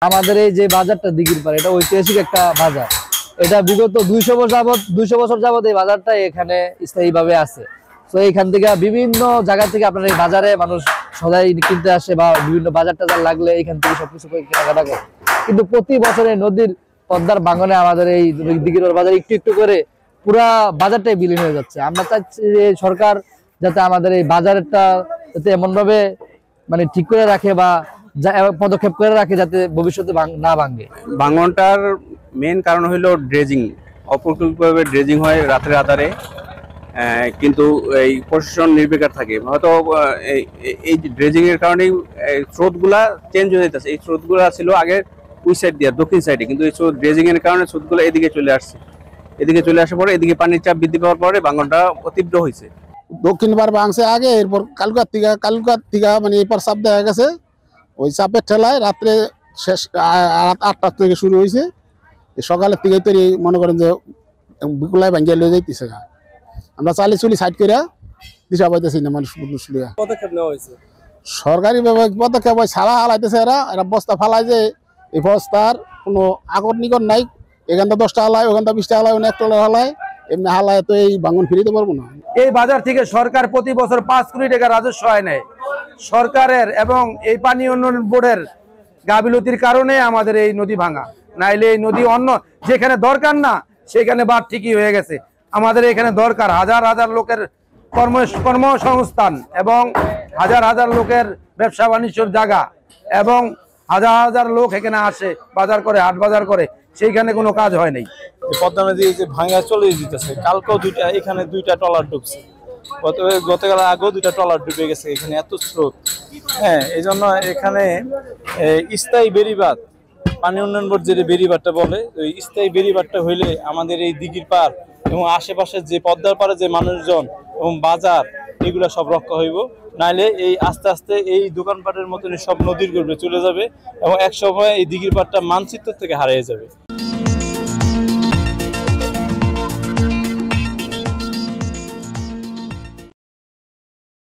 আমাদের এই যে বাজারটা দিঘির পাড়, এটা ঐতিহাসিক একটা বাজার। এটা বিগত 200 বছর যাবত এই বাজারটা এখানে স্থায়ীভাবে আছে। তো এইখান থেকে বিভিন্ন জায়গা থেকে আপনার এই বাজারে মানুষ সদাই কিনতে আসে বা বিভিন্ন বাজার টাজার লাগলে এইখান থেকে সবকিছু কেনাকাটা করে। কিন্তু প্রতি বছরে নদীর পদ্মার ভাঙনে আমাদের এই দিঘির পাড় বাজার একটু একটু করে পুরা বাজারটাই বিলীন হয়ে যাচ্ছে। আমরা চাচ্ছি যে সরকার যাতে আমাদের এই বাজারটা যাতে এমন ভাবে মানে ঠিক করে রাখে বা পদক্ষেপ করে রাখে যাতে ভবিষ্যতে না ভাঙে। ভাঙনটার মেইন কারণ হলো ড্রেজিং, অপরিকল্পিতভাবে ড্রেজিং হয় রাতের আধারে, কিন্তু এই প্রশাসন নির্বিকার থাকে। হয়তো এই ড্রেজিং এর কারণেই স্রোতগুলা চেঞ্জ হয়ে যাচ্ছে। এই স্রোতগুলা ছিল আগে ওই সাইড দিয়ে দক্ষিণ সাইডে, কিন্তু এই ড্রেজিং এর কারণে স্রোতগুলো এদিকে চলে আসছে। এদিকে চলে আসার পরে এদিকে পানির চাপ বৃদ্ধি পাওয়ার পরে ভাঙনটা তীব্র হয়েছে। দক্ষিণ বার ভাঙছে আগে, এরপর কালকার থেকে মানে এরপর চাপ দেখা গেছে। ওই চাপের ঠেলায় রাত্রে শেষ 8টা থেকে শুরু হয়েছে, সকালের থেকে তৈরি মনে করেন যে বিকুলায় ভাঙ্গিয়া লয়ে যাইতেছে। আমরা চালি চুলি সাইড করে দিশা পাইতেছি না মানুষ। পদক্ষেপ নেওয়া হয়েছে সরকারি পদক্ষেপ ছাড়া হালাইতেছে এরা বস্তা ফালাই, যে এই বস্তার কোনো আগর নিকট নাই। এখানটা 10টা হালায়, ওখানটা 20টা হালায়, 1 টলার হালায়, এমনি হালায় তো এই ভাঙন ফিরিতে পারবো না। এই বাজার থেকে সরকার প্রতি বছর 5 কোটি টাকা রাজস্ব আয় নেয় সরকারের, এবং এই পানি উন্নয়ন বোর্ডের গাফিলতির কারণে আমাদের এই নদী ভাঙা। নাইলে এই নদী অন্য যেখানে দরকার না সেখানে বাদ ঠিকই হয়ে গেছে। আমাদের এখানে দরকার হাজার হাজার লোকের কর্মসংস্থান এবং হাজার হাজার লোকের ব্যবসা বাণিজ্যের জায়গা, এবং হাজার হাজার লোক এখানে আসে বাজার করে, হাট বাজার করে, সেইখানে কোনো কাজ হয় নাই। পদ্মা নদী যে ভাঙা চলে যেতেছে, কালকেও এখানে 2টা ট্রলার ডুবছে, গতকাল আগেও 2টা ট্রলার ডুবে গেছে। এখানে এত স্রোত, হ্যাঁ, এই জন্য এখানে স্থায়ী বেড়িবাঁধ, পানি উন্নয়ন বোর্ড যে বেড়িবাঁধটা বলে, ওই স্থায়ী বেড়িবাঁধটা হইলে আমাদের এই দিঘির পাড় এবং আশেপাশের যে পদ্মার পাড়ে যে মানুষজন এবং বাজার এগুলা সব রক্ষা হইব। নাইলে এই আস্তে আস্তে এই দোকানপাটের মতনই সব নদীর গর্ভে চলে যাবে এবং এক সময় এই দিঘির পাড়টা মানচিত্র থেকে হারিয়ে যাবে।